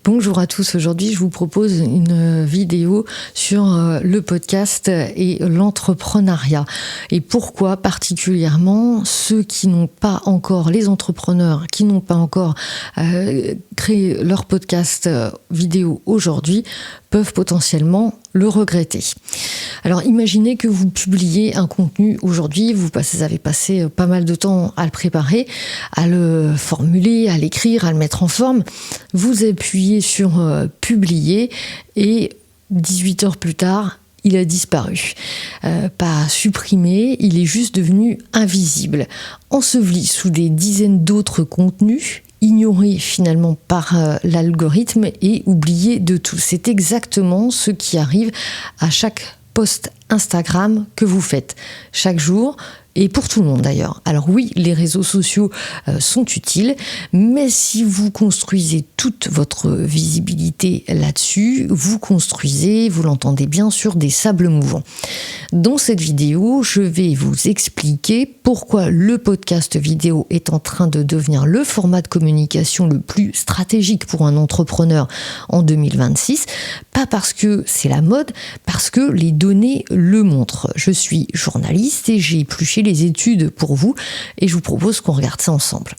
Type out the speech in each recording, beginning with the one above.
Bonjour à tous, aujourd'hui je vous propose une vidéo sur le podcast et l'entrepreneuriat. Et pourquoi particulièrement ceux qui n'ont pas encore, les entrepreneurs qui n'ont pas encore créé leur podcast vidéo aujourd'hui peuvent potentiellement le regretter. Alors imaginez que vous publiez un contenu aujourd'hui, vous avez passé pas mal de temps à le préparer, à le formuler, à l'écrire, à le mettre en forme. Vous appuyez sur publier et 18 heures plus tard, il a disparu. Pas supprimé, il est juste devenu invisible, enseveli sous des dizaines d'autres contenus, ignoré finalement par l'algorithme et oublié de tout. C'est exactement ce qui arrive à chaque post Instagram que vous faites chaque jour. Et pour tout le monde d'ailleurs. Alors oui, les réseaux sociaux sont utiles, mais si vous construisez toute votre visibilité là-dessus, vous l'entendez bien, sur des sables mouvants. Dans cette vidéo, je vais vous expliquer pourquoi le podcast vidéo est en train de devenir le format de communication le plus stratégique pour un entrepreneur en 2026. Pas parce que c'est la mode, parce que les données le montrent. Je suis journaliste et j'ai épluché les études pour vous et je vous propose qu'on regarde ça ensemble.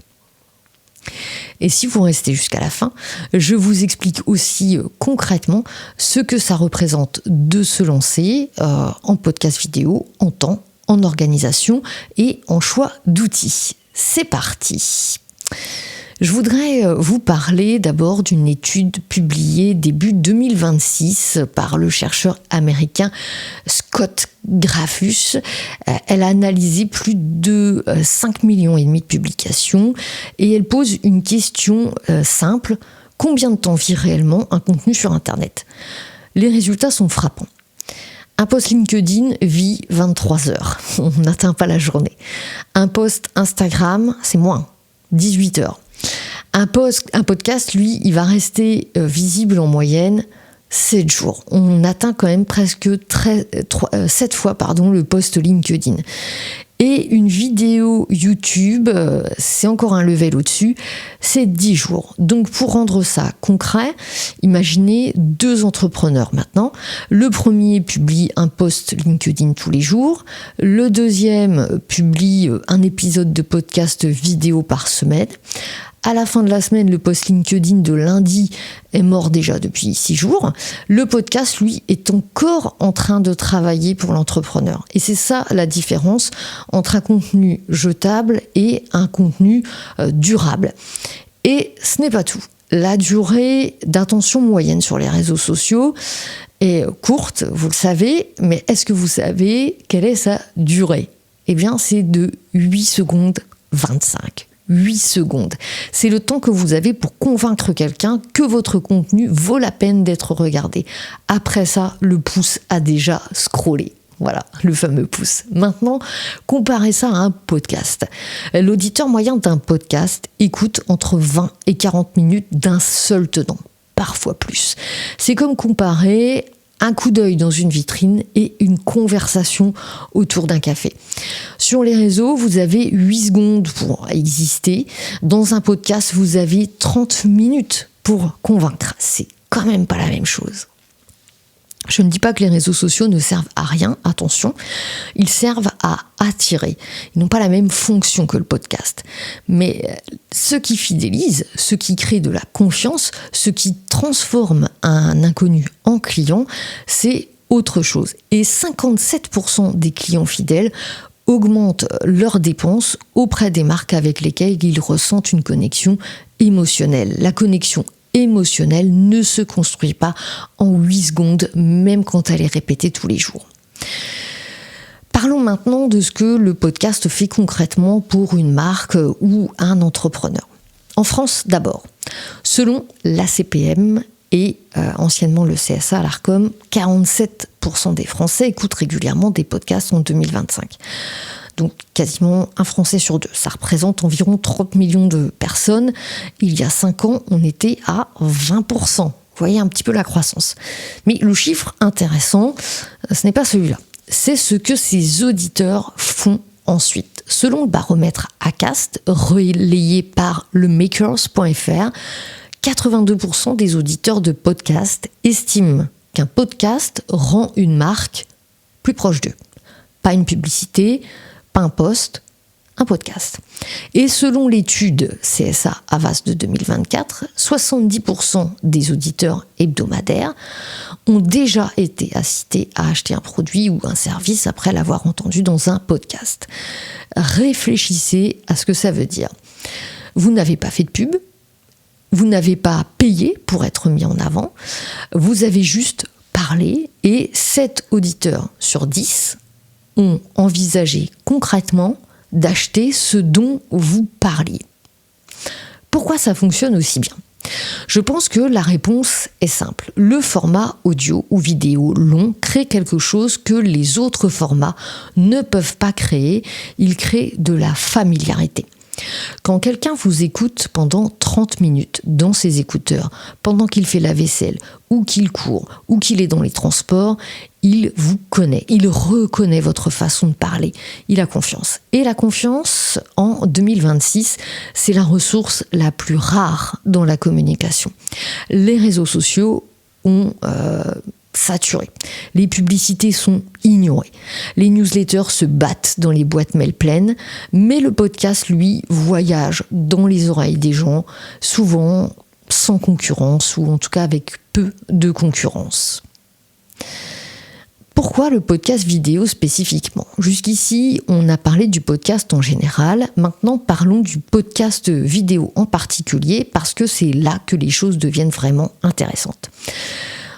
Et si vous restez jusqu'à la fin, je vous explique aussi concrètement ce que ça représente de se lancer en podcast vidéo, en temps, en organisation et en choix d'outils. C'est parti! Je voudrais vous parler d'abord d'une étude publiée début 2026 par le chercheur américain Scott Grafus. Elle a analysé plus de 5,5 millions de publications et elle pose une question simple. Combien de temps vit réellement un contenu sur Internet ? Les résultats sont frappants. Un post LinkedIn vit 23 heures. On n'atteint pas la journée. Un post Instagram, c'est moins, 18 heures. Un podcast, lui, il va rester visible en moyenne 7 jours. On atteint quand même presque 7 fois le post LinkedIn. Et une vidéo YouTube, c'est encore un level au-dessus, c'est 10 jours. Donc pour rendre ça concret, imaginez 2 entrepreneurs maintenant. Le premier publie un post LinkedIn tous les jours. Le deuxième publie un épisode de podcast vidéo par semaine. À la fin de la semaine, le post LinkedIn de lundi est mort déjà depuis 6 jours. Le podcast, lui, est encore en train de travailler pour l'entrepreneur. Et c'est ça la différence entre un contenu jetable et un contenu durable. Et ce n'est pas tout. La durée d'attention moyenne sur les réseaux sociaux est courte, vous le savez, mais est-ce que vous savez quelle est sa durée ? Eh bien, c'est de 8 secondes 25. 8 secondes. C'est le temps que vous avez pour convaincre quelqu'un que votre contenu vaut la peine d'être regardé. Après ça, le pouce a déjà scrollé. Voilà, le fameux pouce. Maintenant, comparez ça à un podcast. L'auditeur moyen d'un podcast écoute entre 20 et 40 minutes d'un seul tenant, parfois plus. C'est comme comparer un coup d'œil dans une vitrine et une conversation autour d'un café. Sur les réseaux, vous avez 8 secondes pour exister. Dans un podcast, vous avez 30 minutes pour convaincre. C'est quand même pas la même chose. Je ne dis pas que les réseaux sociaux ne servent à rien, attention, ils servent à attirer. Ils n'ont pas la même fonction que le podcast. Mais ce qui fidélise, ce qui crée de la confiance, ce qui transforme un inconnu en client, c'est autre chose. Et 57% des clients fidèles augmentent leurs dépenses auprès des marques avec lesquelles ils ressentent une connexion émotionnelle. La connexion émotionnelle ne se construit pas en 8 secondes, même quand elle est répétée tous les jours. Parlons maintenant de ce que le podcast fait concrètement pour une marque ou un entrepreneur. En France d'abord, selon l'ACPM et anciennement le CSA, l'ARCOM, 47% des Français écoutent régulièrement des podcasts en 2025. Donc quasiment un Français sur 2. Ça représente environ 30 millions de personnes. Il y a 5 ans, on était à 20%. Vous voyez un petit peu la croissance. Mais le chiffre intéressant, ce n'est pas celui-là. C'est ce que ces auditeurs font ensuite. Selon le baromètre Acast, relayé par lemakers.fr, 82% des auditeurs de podcasts estiment qu'un podcast rend une marque plus proche d'eux. Pas une publicité, pas un post, un podcast. Et selon l'étude CSA Havas de 2024, 70% des auditeurs hebdomadaires ont déjà été incités à acheter un produit ou un service après l'avoir entendu dans un podcast. Réfléchissez à ce que ça veut dire. Vous n'avez pas fait de pub, vous n'avez pas payé pour être mis en avant, vous avez juste parlé et 7 auditeurs sur 10 ont envisagé concrètement d'acheter ce dont vous parliez. Pourquoi ça fonctionne aussi bien ? Je pense que la réponse est simple. Le format audio ou vidéo long crée quelque chose que les autres formats ne peuvent pas créer. Il crée de la familiarité. Quand quelqu'un vous écoute pendant 30 minutes dans ses écouteurs, pendant qu'il fait la vaisselle, ou qu'il court, ou qu'il est dans les transports, il vous connaît, il reconnaît votre façon de parler, il a confiance. Et la confiance, en 2026, c'est la ressource la plus rare dans la communication. Les réseaux sociaux ont saturé. Les publicités sont ignorées. Les newsletters se battent dans les boîtes mail pleines, mais le podcast, lui, voyage dans les oreilles des gens, souvent sans concurrence, ou en tout cas avec peu de concurrence. Pourquoi le podcast vidéo spécifiquement ? Jusqu'ici, on a parlé du podcast en général. Maintenant, parlons du podcast vidéo en particulier, parce que c'est là que les choses deviennent vraiment intéressantes.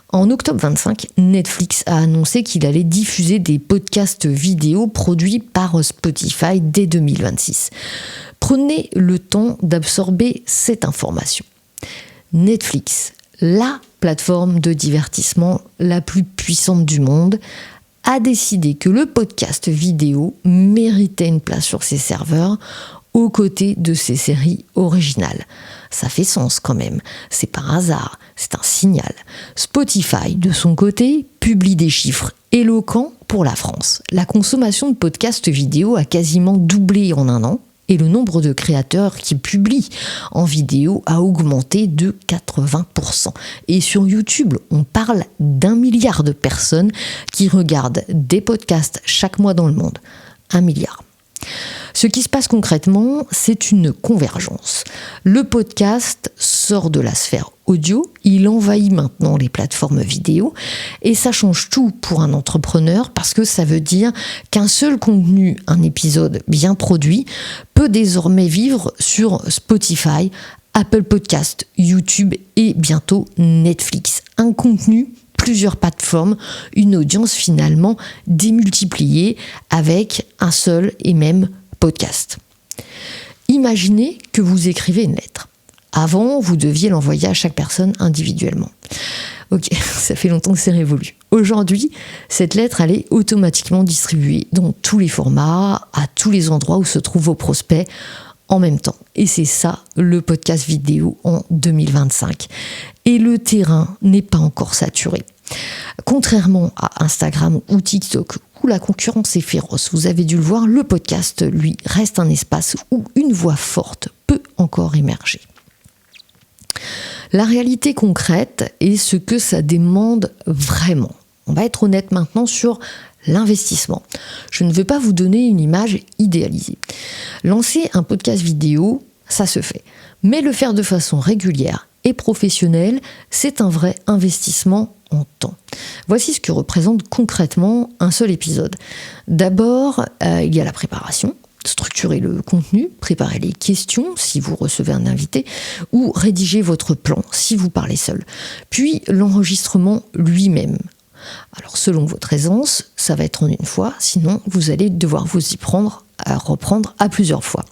En octobre 25, Netflix a annoncé qu'il allait diffuser des podcasts vidéo produits par Spotify dès 2026. Prenez le temps d'absorber cette information. Netflix, la plateforme de divertissement la plus puissante du monde, a décidé que le podcast vidéo méritait une place sur ses serveurs aux côtés de ses séries originales. Ça fait sens quand même, c'est pas un hasard, c'est un signal. Spotify, de son côté, publie des chiffres éloquents pour la France. La consommation de podcasts vidéo a quasiment doublé en un an, et le nombre de créateurs qui publient en vidéo a augmenté de 80%. Et sur YouTube, on parle d'1 milliard de personnes qui regardent des podcasts chaque mois dans le monde. 1 milliard. Ce qui se passe concrètement, c'est une convergence. Le podcast sort de la sphère audio, il envahit maintenant les plateformes vidéo et ça change tout pour un entrepreneur parce que ça veut dire qu'un seul contenu, un épisode bien produit, peut désormais vivre sur Spotify, Apple Podcasts, YouTube et bientôt Netflix. Un contenu, plusieurs plateformes, une audience finalement démultipliée avec un seul et même podcast. Imaginez que vous écrivez une lettre. Avant, vous deviez l'envoyer à chaque personne individuellement. Ok, ça fait longtemps que c'est révolu. Aujourd'hui, cette lettre, elle est automatiquement distribuée dans tous les formats, à tous les endroits où se trouvent vos prospects en même temps. Et c'est ça, le podcast vidéo en 2025. Et le terrain n'est pas encore saturé. Contrairement à Instagram ou TikTok, où la concurrence est féroce, vous avez dû le voir, le podcast, lui, reste un espace où une voix forte peut encore émerger. La réalité concrète est ce que ça demande vraiment. On va être honnête maintenant sur l'investissement. Je ne veux pas vous donner une image idéalisée. Lancer un podcast vidéo, ça se fait. Mais le faire de façon régulière et professionnelle, c'est un vrai investissement en temps. Voici ce que représente concrètement un seul épisode. D'abord, il y a la préparation. Structurer le contenu, préparer les questions si vous recevez un invité ou rédiger votre plan si vous parlez seul. Puis l'enregistrement lui-même. Alors selon votre aisance, ça va être en une fois, sinon vous allez devoir vous y prendre à reprendre à plusieurs fois.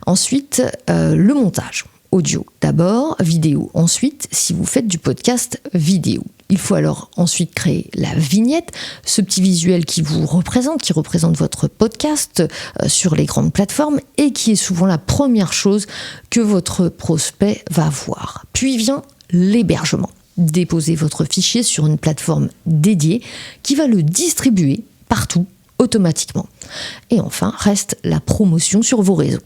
Ensuite, le montage. Audio d'abord, vidéo ensuite, si vous faites du podcast vidéo. Il faut alors ensuite créer la vignette, ce petit visuel qui représente votre podcast sur les grandes plateformes et qui est souvent la première chose que votre prospect va voir. Puis vient l'hébergement. Déposez votre fichier sur une plateforme dédiée qui va le distribuer partout automatiquement. Et enfin, reste la promotion sur vos réseaux.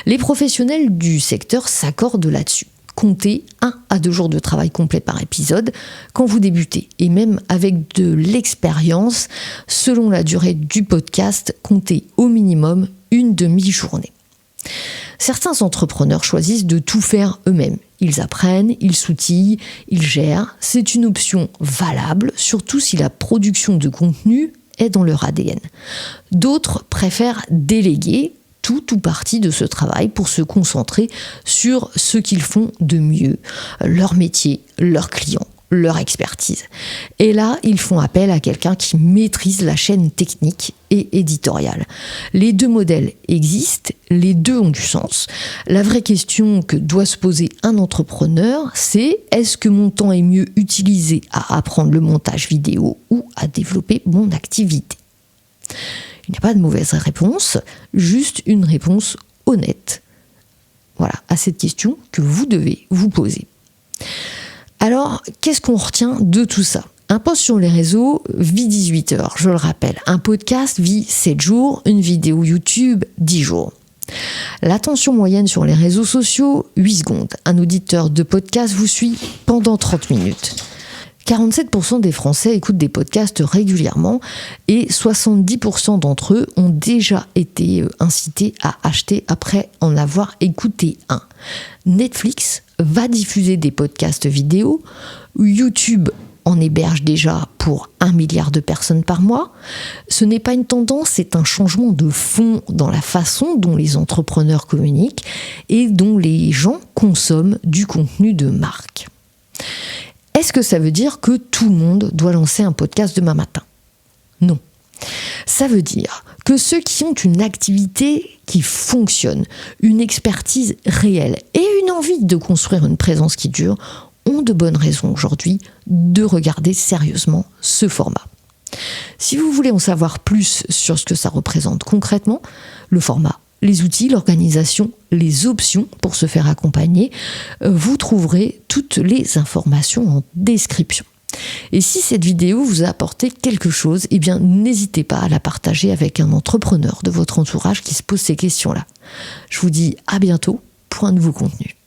Les professionnels du secteur s'accordent là-dessus. comptez 1 à 2 jours de travail complet par épisode quand vous débutez. Et même avec de l'expérience, selon la durée du podcast, comptez au minimum une demi-journée. Certains entrepreneurs choisissent de tout faire eux-mêmes. Ils apprennent, ils s'outillent, ils gèrent. C'est une option valable, surtout si la production de contenu est dans leur ADN. D'autres préfèrent déléguer tout ou partie de ce travail pour se concentrer sur ce qu'ils font de mieux, leur métier, leurs clients, leur expertise. Et là, ils font appel à quelqu'un qui maîtrise la chaîne technique et éditoriale. Les deux modèles existent, les deux ont du sens. La vraie question que doit se poser un entrepreneur, c'est est-ce que mon temps est mieux utilisé à apprendre le montage vidéo ou à développer mon activité ? Il n'y a pas de mauvaise réponse, juste une réponse honnête. Voilà, à cette question que vous devez vous poser. Alors, qu'est-ce qu'on retient de tout ça ? Un post sur les réseaux vit 18 heures, je le rappelle. Un podcast vit 7 jours, une vidéo YouTube 10 jours. L'attention moyenne sur les réseaux sociaux, 8 secondes. Un auditeur de podcast vous suit pendant 30 minutes. 47% des Français écoutent des podcasts régulièrement et 70% d'entre eux ont déjà été incités à acheter après en avoir écouté un. Netflix va diffuser des podcasts vidéo, YouTube en héberge déjà pour 1 milliard de personnes par mois. Ce n'est pas une tendance, c'est un changement de fond dans la façon dont les entrepreneurs communiquent et dont les gens consomment du contenu de marque. Est-ce que ça veut dire que tout le monde doit lancer un podcast demain matin ? Non. Ça veut dire que ceux qui ont une activité qui fonctionne, une expertise réelle et une envie de construire une présence qui dure ont de bonnes raisons aujourd'hui de regarder sérieusement ce format. Si vous voulez en savoir plus sur ce que ça représente concrètement, le format, les outils, l'organisation, les options pour se faire accompagner, vous trouverez toutes les informations en description. Et si cette vidéo vous a apporté quelque chose, eh bien n'hésitez pas à la partager avec un entrepreneur de votre entourage qui se pose ces questions-là. Je vous dis à bientôt pour un nouveau contenu.